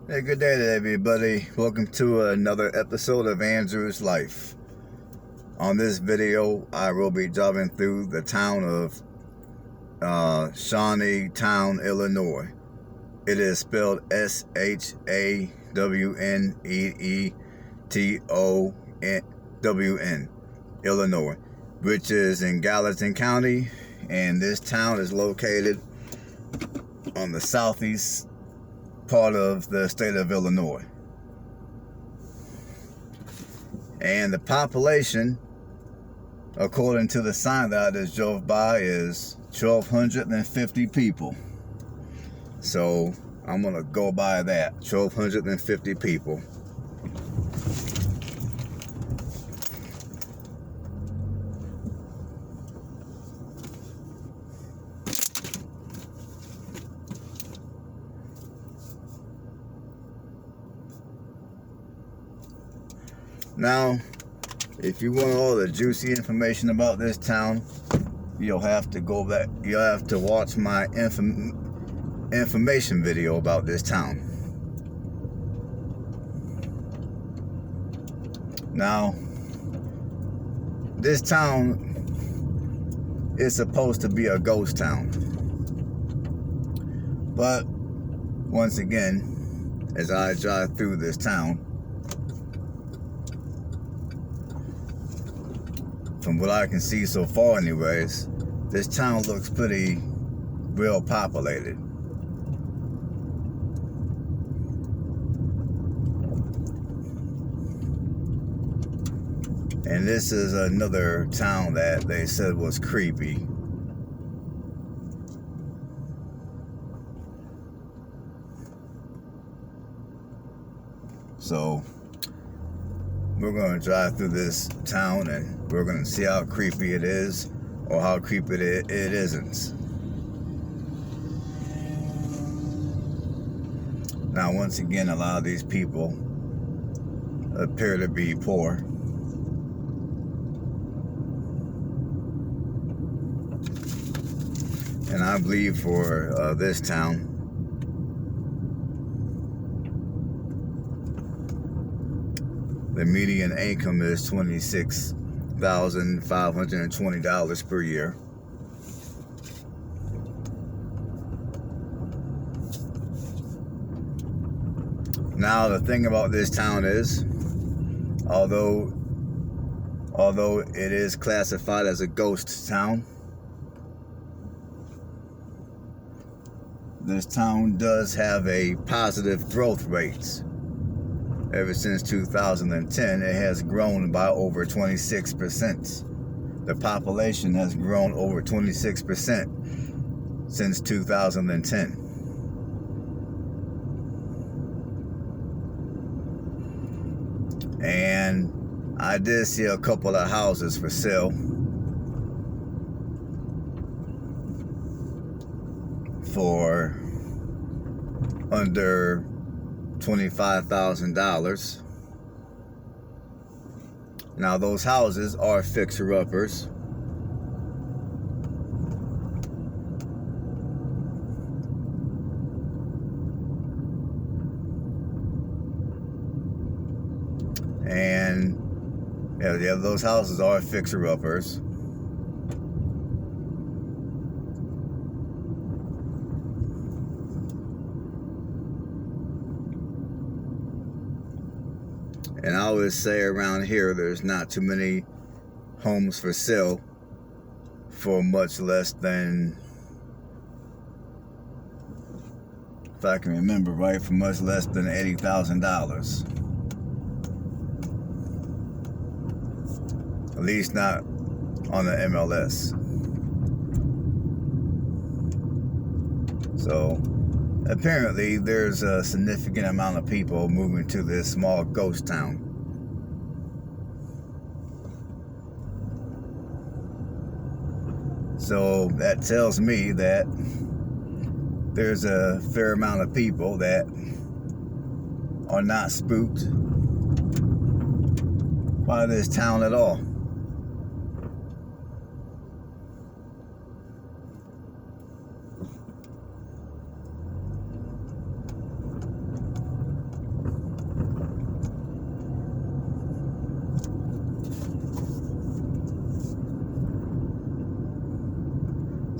Hey, good day to everybody. Welcome to another episode of Andrew's Life. On this video, I will be driving through the town of Shawneetown, Illinois. It is spelled Shawneetown, Illinois, which is in Gallatin County, and this town is located on the southeast part of the state of Illinois. And the population, according to the sign that I just drove by, is 1,250 people. So I'm gonna go by that, 1,250 people. Now, if you want all the juicy information about this town, you'll have to go back. You'll have to watch my information video about this town. Now, this town is supposed to be a ghost town. But, once again, as I drive through this town, from what I can see so far anyways, this town looks pretty well populated. And this is another town that they said was creepy. So we're going to drive through this town and we're going to see how creepy it is or how creepy it isn't. Now, once again, a lot of these people appear to be poor. And I believe for this town, the median income is $26,520 per year. Now, the thing about this town is, although it is classified as a ghost town, this town does have a positive growth rate. Ever since 2010, it has grown by over 26%. The population has grown over 26% since 2010. And I did see a couple of houses for sale for under $25,000. Now, those houses are fixer-uppers. And yeah, those houses are fixer-uppers. And I always say around here, there's not too many homes for sale for much less than, if I can remember right, for much less than $80,000. At least not on the MLS. So apparently there's a significant amount of people moving to this small ghost town. So that tells me that there's a fair amount of people that are not spooked by this town at all.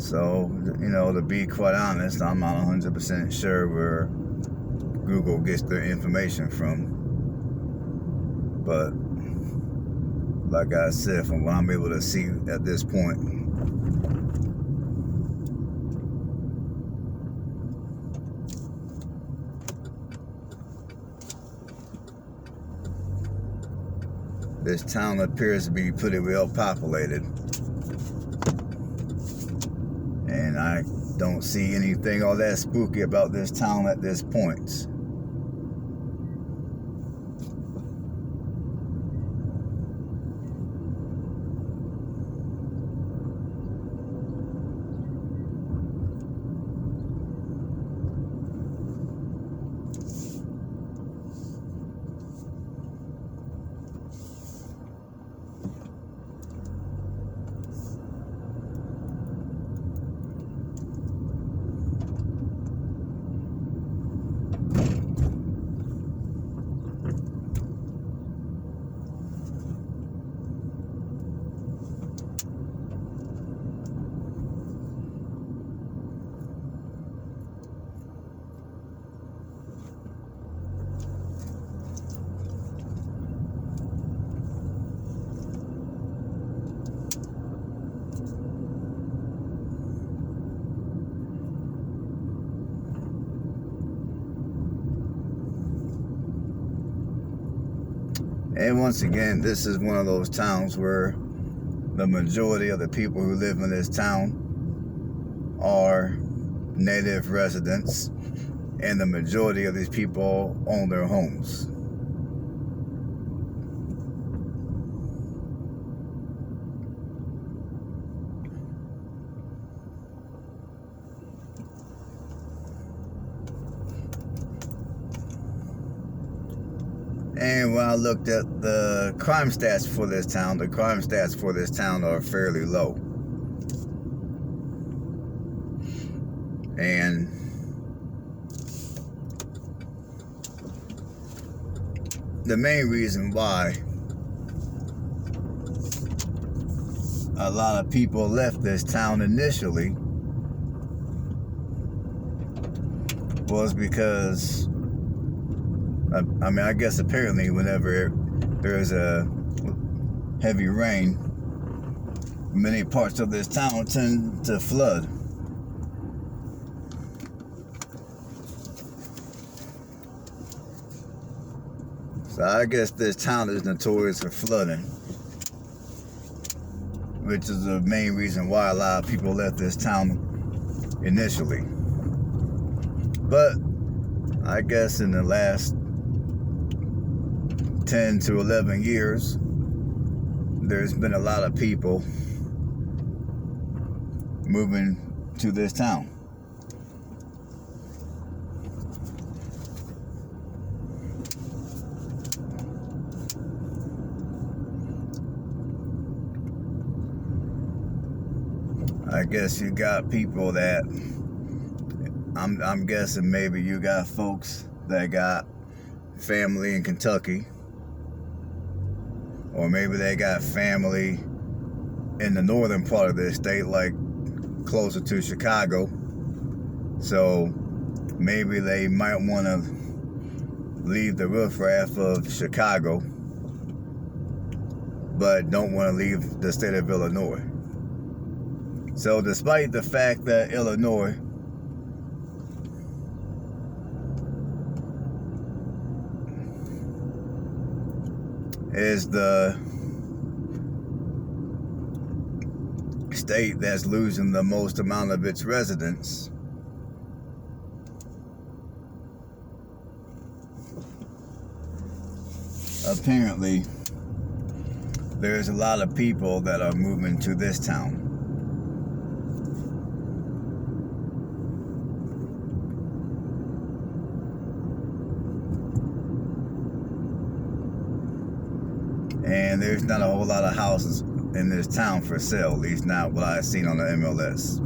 So, you know, to be quite honest, I'm not 100% sure where Google gets their information from. But, like I said, from what I'm able to see at this point, this town appears to be pretty well populated. And I don't see anything all that spooky about this town at this point. And once again, this is one of those towns where the majority of the people who live in this town are native residents, and the majority of these people own their homes. And when I looked at the crime stats for this town, the crime stats for this town are fairly low. And the main reason why a lot of people left this town initially was because, I mean, I guess apparently whenever there is a heavy rain, many parts of this town tend to flood. So I guess this town is notorious for flooding, which is the main reason why a lot of people left this town initially. But I guess in the last 10 to 11 years, there's been a lot of people moving to this town. I guess you got people that, I'm guessing maybe you got folks that got family in Kentucky, or maybe they got family in the northern part of the state, like closer to Chicago. So maybe they might want to leave the riffraff of Chicago, but don't want to leave the state of Illinois. So despite the fact that Illinois is the state that's losing the most amount of its residents, apparently there's a lot of people that are moving to this town. And there's not a whole lot of houses in this town for sale, at least not what I've seen on the MLS.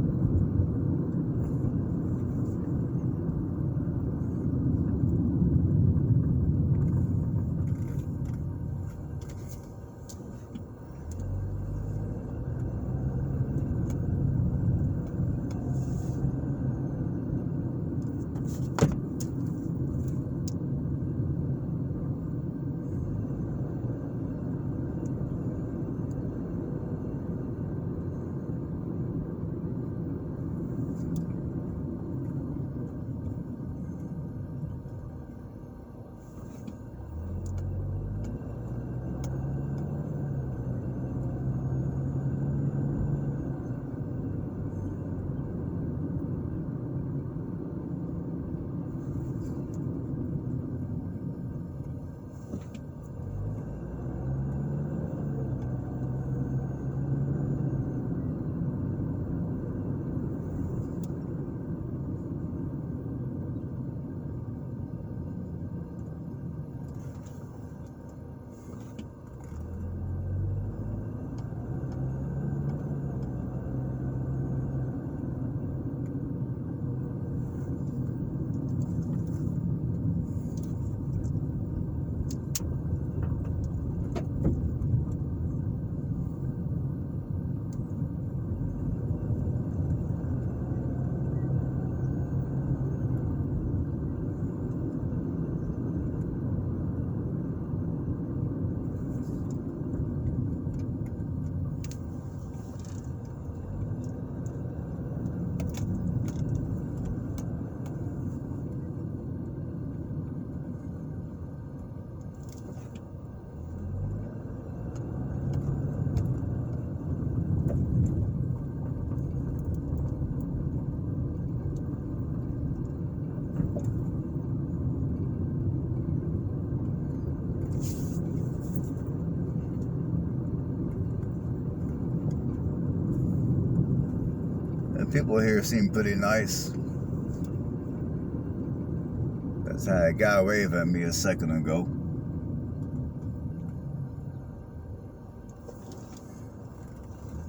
People here seem pretty nice. That's how a guy waved at me a second ago.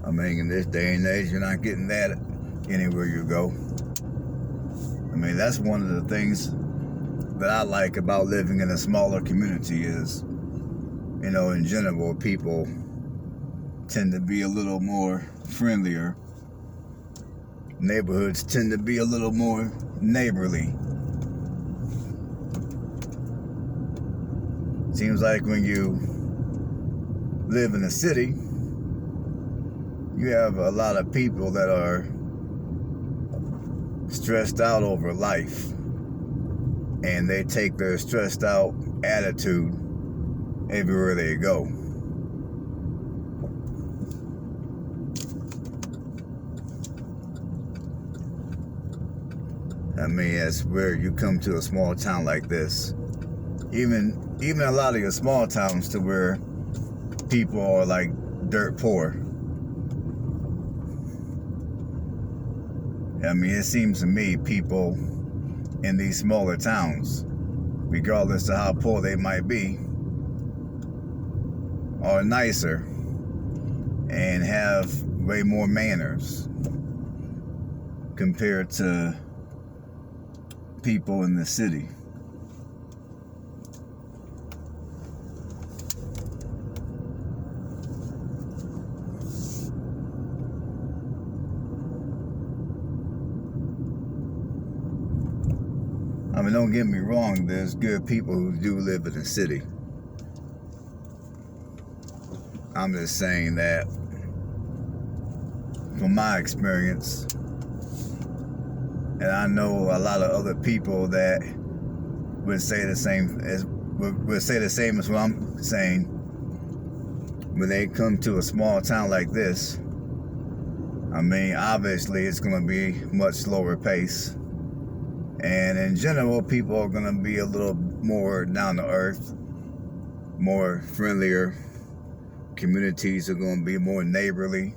I mean, in this day and age, you're not getting that anywhere you go. I mean, that's one of the things that I like about living in a smaller community is, you know, in general, people tend to be a little more friendlier. Neighborhoods tend to be a little more neighborly. Seems like when you live in a city, you have a lot of people that are stressed out over life, and they take their stressed out attitude everywhere they go. I mean, that's where you come to a small town like this. Even a lot of your small towns to where people are like dirt poor. I mean, it seems to me people in these smaller towns, regardless of how poor they might be, are nicer and have way more manners compared to people in the city. I mean, don't get me wrong, there's good people who do live in the city. I'm just saying that from my experience, and I know a lot of other people that would say the same as what I'm saying. When they come to a small town like this, I mean, obviously it's going to be much slower pace. And in general, people are going to be a little more down to earth, more friendlier. Communities are going to be more neighborly.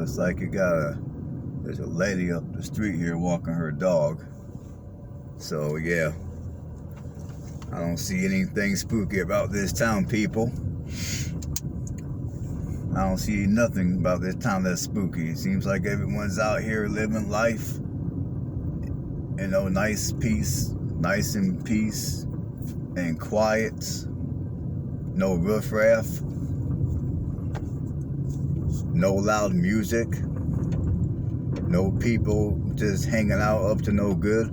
Looks like there's a lady up the street here walking her dog. So yeah, I don't see anything spooky about this town, people. I don't see nothing about this town that's spooky. It seems like everyone's out here living life, nice in peace and quiet. No riffraff, no loud music, no people just hanging out up to no good.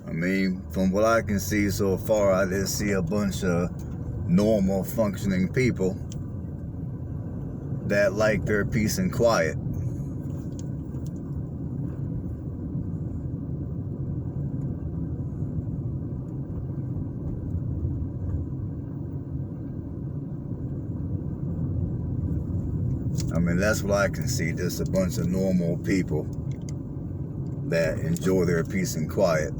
I mean, from what I can see so far, I just see a bunch of normal functioning people that like their peace and quiet. I mean, that's what I can see, just a bunch of normal people that enjoy their peace and quiet.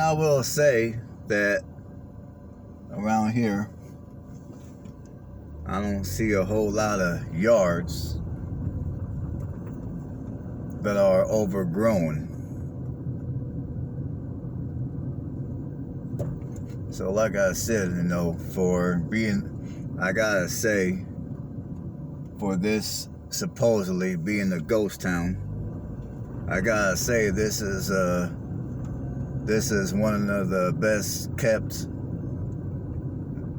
I will say that around here, I don't see a whole lot of yards that are overgrown. So like I said, you know, I gotta say, for this supposedly being a ghost town, I gotta say this is one of the best kept.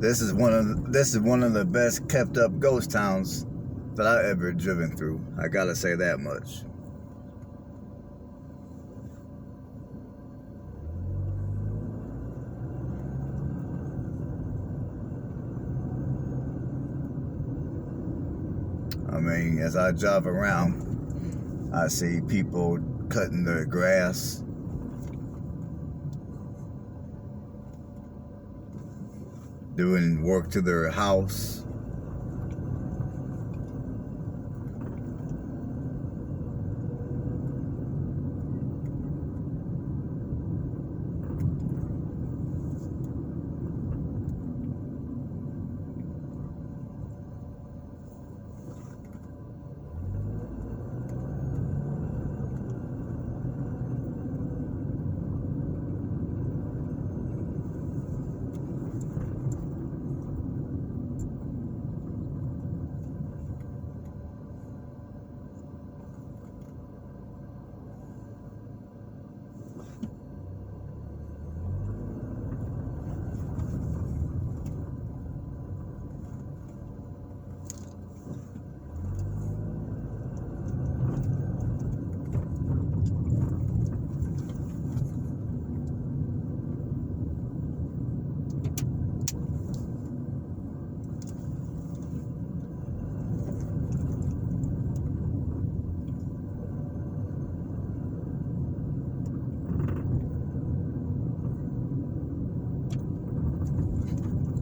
This is one of the best kept up ghost towns that I ever driven through. I gotta say that much. I mean, as I drive around, I see people cutting their grass, doing work to their house.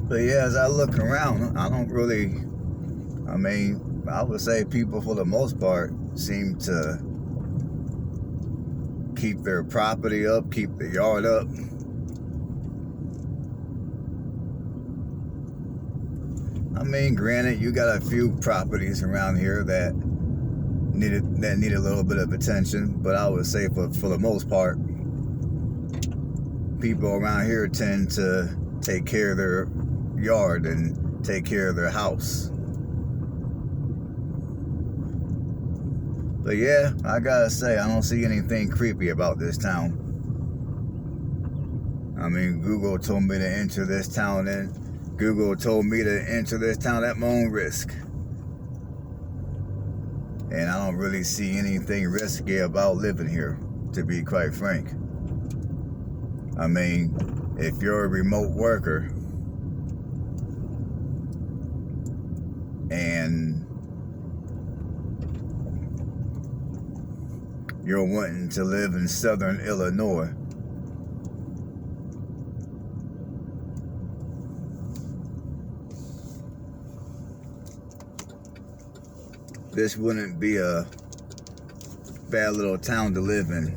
But yeah, as I look around, I would say people for the most part seem to keep their property up, keep the yard up. I mean, granted, you got a few properties around here that need a little bit of attention, but I would say for the most part, people around here tend to take care of their yard and take care of their house. But yeah, I gotta say, I don't see anything creepy about this town. I mean, Google told me to enter this town at my own risk. And I don't really see anything risky about living here, to be quite frank. I mean, if you're a remote worker and you're wanting to live in Southern Illinois, this wouldn't be a bad little town to live in.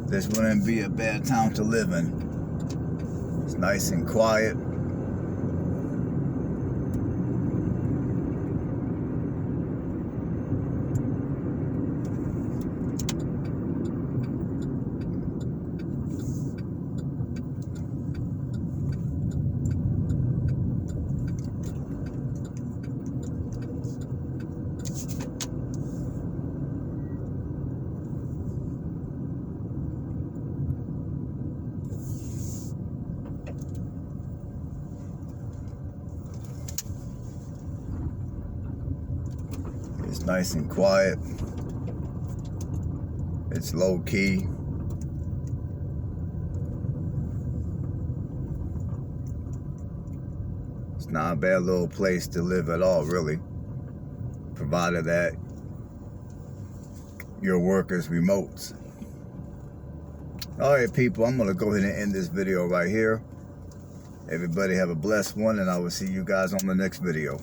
This wouldn't be a bad town to live in. It's nice and quiet. It's nice and quiet. It's low key. It's not a bad little place to live at all, really, provided that your work is remote. Alright people, I'm going to go ahead and end this video right here. Everybody have a blessed one, and I will see you guys on the next video.